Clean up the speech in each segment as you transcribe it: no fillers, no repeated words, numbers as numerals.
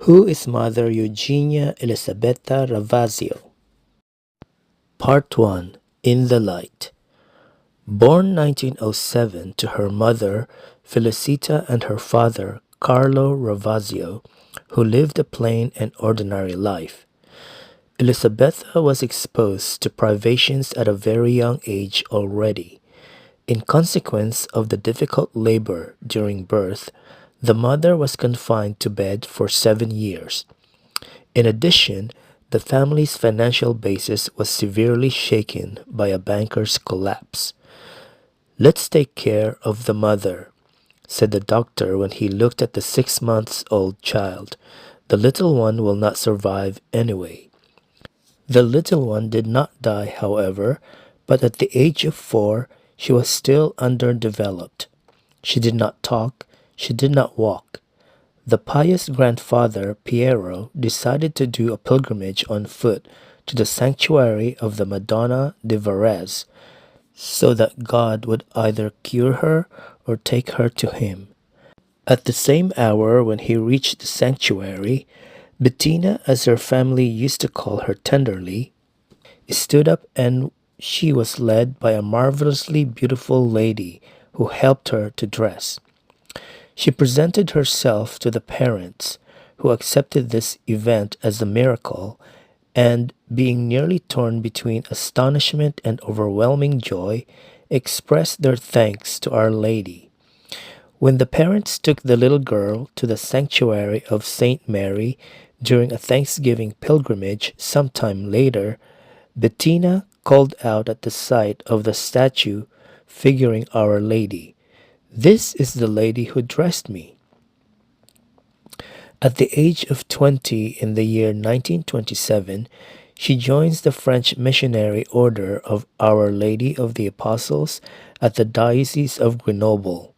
Who is Mother Eugenia Elisabetta Ravasio? Part 1. In the Light. Born 1907 to her mother, Felicita, and her father, Carlo Ravasio, who lived a plain and ordinary life. Elisabetta was exposed to privations at a very young age already. In consequence of the difficult labor during birth, the mother was confined to bed for 7 years. In addition, the family's financial basis was severely shaken by a banker's collapse. "Let's take care of the mother," said the doctor when he looked at the 6 months-old child. "The little one will not survive anyway." The little one did not die, however, but at the age of 4, she was still underdeveloped. She did not talk, she did not walk. The pious grandfather, Piero, decided to do a pilgrimage on foot to the sanctuary of the Madonna de Varese, so that God would either cure her or take her to him. At the same hour when he reached the sanctuary, Bettina, as her family used to call her tenderly, stood up, and she was led by a marvelously beautiful lady who helped her to dress. She presented herself to the parents, who accepted this event as a miracle, and, being nearly torn between astonishment and overwhelming joy, expressed their thanks to Our Lady. When the parents took the little girl to the sanctuary of Saint Mary during a Thanksgiving pilgrimage some time later, Bettina called out at the sight of the statue figuring Our Lady, "This is the lady who dressed me." At the age of 20 in the year 1927, she joins the French Missionary Order of Our Lady of the Apostles at the Diocese of Grenoble.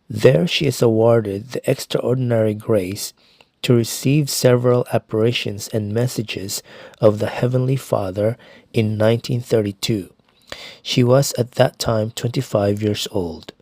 There she is awarded the extraordinary grace to receive several apparitions and messages of the Heavenly Father in 1932. She was at that time 25 years old.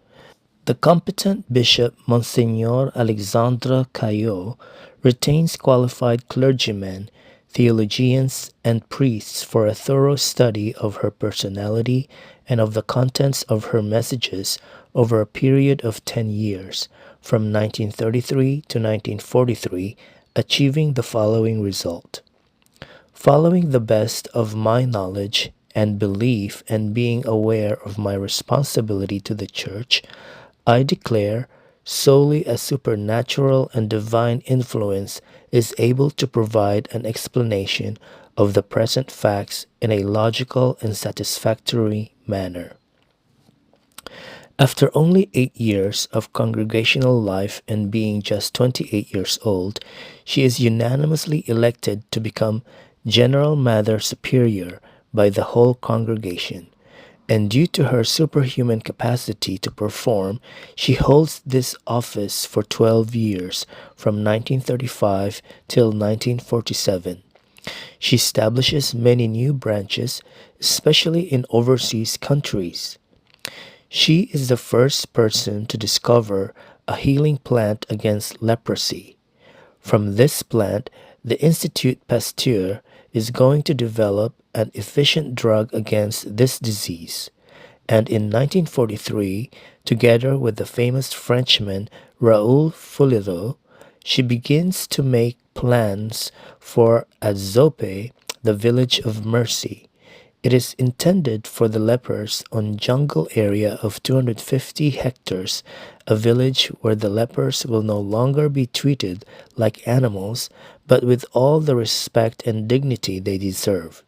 The competent bishop, Monsignor Alexandre Caillot, retains qualified clergymen, theologians, and priests for a thorough study of her personality and of the contents of her messages over a period of 10 years, from 1933 to 1943, achieving the following result. Following the best of my knowledge and belief and being aware of my responsibility to the Church, I declare solely a supernatural and divine influence is able to provide an explanation of the present facts in a logical and satisfactory manner. After only 8 years of congregational life and being just 28 years old, she is unanimously elected to become General Mother Superior by the whole congregation. And due to her superhuman capacity to perform, she holds this office for 12 years, from 1935 till 1947. She establishes many new branches, especially in overseas countries. She is the first person to discover a healing plant against leprosy. From this plant, the Institut Pasteur is going to develop an efficient drug against this disease. And in 1943, together with the famous Frenchman Raoul Fulireau, she begins to make plans for Azope, the village of mercy. It is intended for the lepers on jungle area of 250 hectares, a village where the lepers will no longer be treated like animals, but with all the respect and dignity they deserve.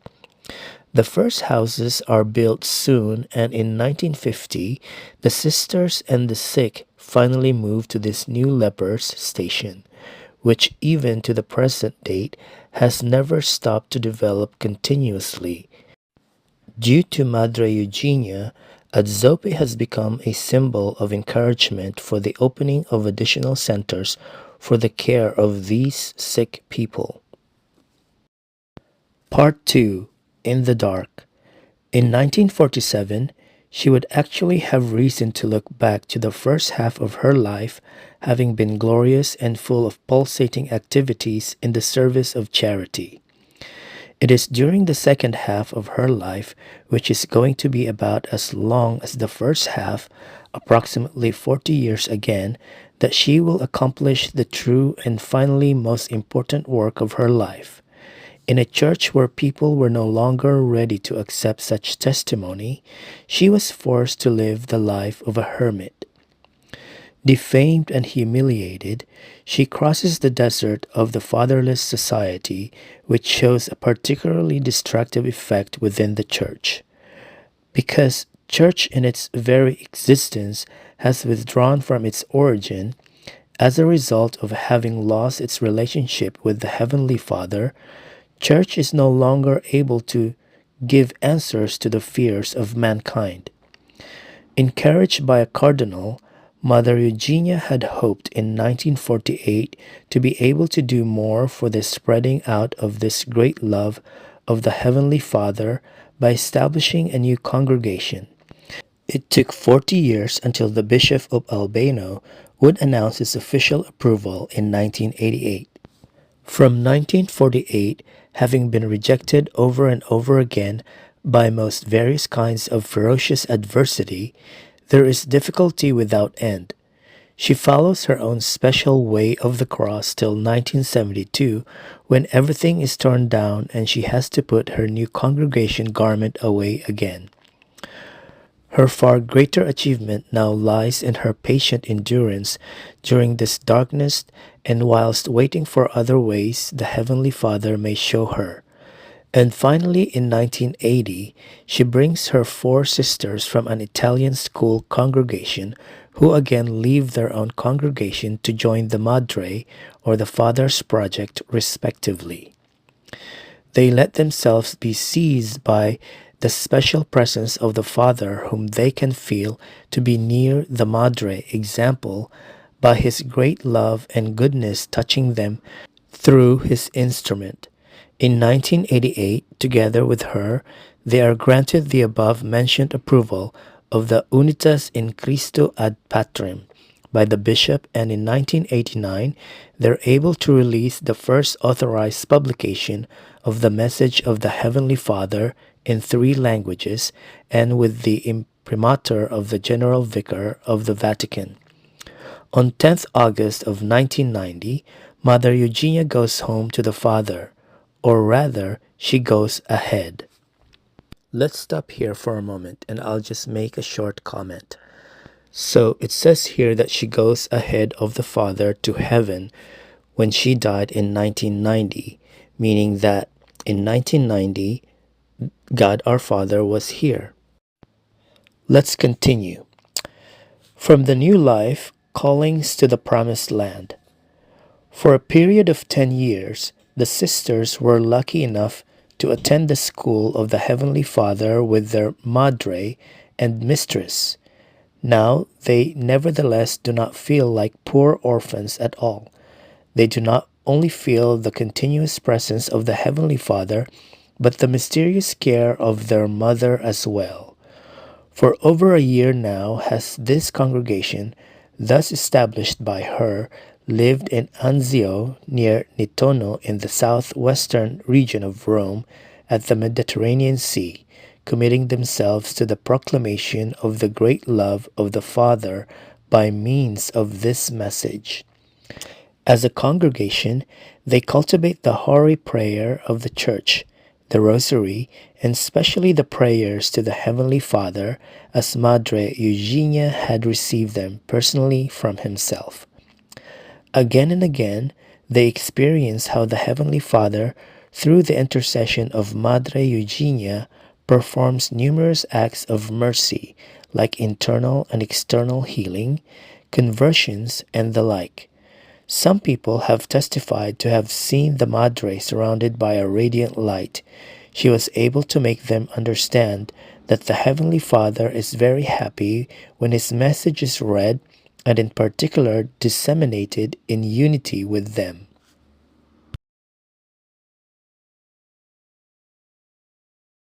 The first houses are built soon, and in 1950, the sisters and the sick finally moved to this new lepers station, which even to the present date has never stopped to develop continuously. Due to Madre Eugenia, Azope has become a symbol of encouragement for the opening of additional centers for the care of these sick people. Part 2. In the Dark. In 1947, she would actually have reason to look back to the first half of her life having been glorious and full of pulsating activities in the service of charity. It is during the second half of her life, which is going to be about as long as the first half, approximately 40 years again, that she will accomplish the true and finally most important work of her life. In a church where people were no longer ready to accept such testimony, she was forced to live the life of a hermit. Defamed and humiliated, she crosses the desert of the fatherless society, which shows a particularly destructive effect within the church. Because church in its very existence has withdrawn from its origin, as a result of having lost its relationship with the Heavenly Father, church is no longer able to give answers to the fears of mankind. Encouraged by a cardinal, Mother Eugenia had hoped in 1948 to be able to do more for the spreading out of this great love of the Heavenly Father by establishing a new congregation. It took 40 years until the Bishop of Albano would announce his official approval in 1988. From 1948, having been rejected over and over again by most various kinds of ferocious adversity, there is difficulty without end. She follows her own special way of the cross till 1972, when everything is torn down and she has to put her new congregation garment away again. Her far greater achievement now lies in her patient endurance during this darkness and whilst waiting for other ways the Heavenly Father may show her. And finally, in 1980, she brings her 4 sisters from an Italian school congregation who again leave their own congregation to join the Madre or the Father's project respectively. They let themselves be seized by the special presence of the Father whom they can feel to be near the Madre example by his great love and goodness touching them through his instrument. In 1988, together with her, they are granted the above-mentioned approval of the Unitas in Christo ad Patrem by the bishop, and in 1989, they're able to release the first authorized publication of the message of the Heavenly Father in 3 languages and with the imprimatur of the General Vicar of the Vatican. On 10th August of 1990, Mother Eugenia goes home to the Father, or rather, she goes ahead. Let's stop here for a moment and I'll just make a short comment. So it says here that she goes ahead of the Father to heaven when she died in 1990, meaning that in 1990, God our Father was here. Let's continue. From the New Life, Callings to the Promised Land. For a period of 10 years, the sisters were lucky enough to attend the school of the Heavenly Father with their Madre and Mistress. Now they nevertheless do not feel like poor orphans at all. They do not only feel the continuous presence of the Heavenly Father, but the mysterious care of their mother as well. For over a year now has this congregation, thus established by her, lived in Anzio near Nitono in the southwestern region of Rome at the Mediterranean Sea, committing themselves to the proclamation of the great love of the Father by means of this message. As a congregation, they cultivate the hoary prayer of the Church, the Rosary, and especially the prayers to the Heavenly Father, as Madre Eugenia had received them personally from himself. Again and again, they experience how the Heavenly Father, through the intercession of Madre Eugenia, performs numerous acts of mercy, like internal and external healing, conversions, and the like. Some people have testified to have seen the Madre surrounded by a radiant light. She was able to make them understand that the Heavenly Father is very happy when his message is read and in particular disseminated in unity with them.